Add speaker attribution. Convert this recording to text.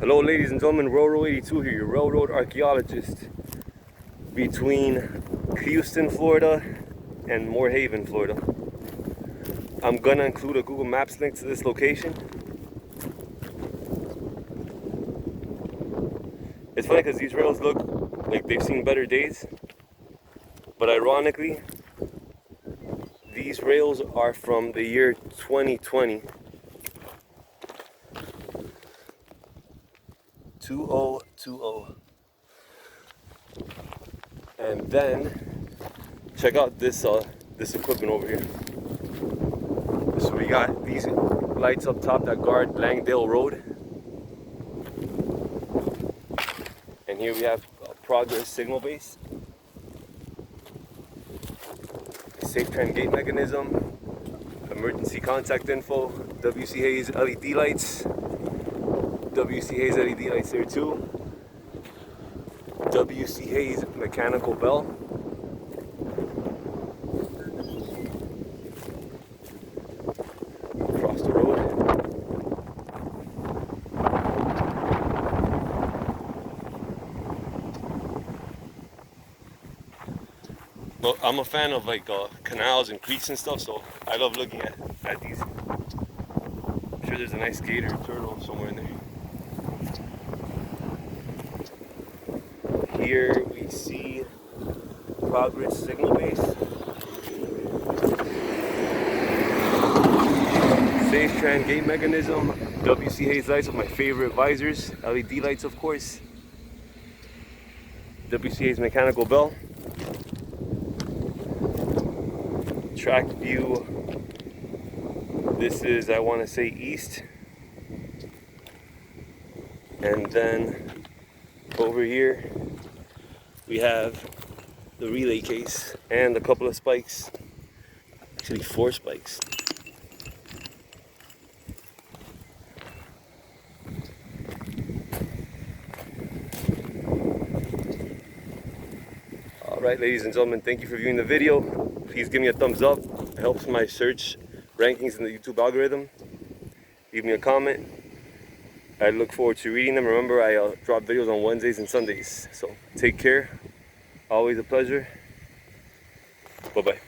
Speaker 1: Hello ladies and gentlemen, Railroad 82 here, your railroad archaeologist between Clewiston, Florida and Moorhaven, Florida. I'm gonna include a Google Maps link to this location. It's funny because these rails look like they've seen better days, but ironically, these rails are from the year 2020. 2020. And then check out this this equipment over here. So we got these lights up top that guard Langdale Road. And here we have a progress signal base, a safe tram gate mechanism, emergency contact info, WC Hayes LED lights, WC Hayes LED lights there too, WC Hayes mechanical bell, across the road. Well, I'm a fan of like canals and creeks and stuff, so I love looking at these. I'm sure there's a nice gator or turtle somewhere in there. Here we see progress signal base. Safe tram gate mechanism, WC Hayes lights with my favorite visors, LED lights of course, WC Hayes mechanical bell, track view. This is, I want to say, east. And then over here we have the relay case and a couple of spikes, actually 4 spikes. Alright ladies and gentlemen, thank you for viewing the video. Please give me a thumbs up, it helps my search rankings in the YouTube algorithm. Leave me a comment. I look forward to reading them. Remember, I drop videos on Wednesdays and Sundays. So take care. Always a pleasure. Bye-bye.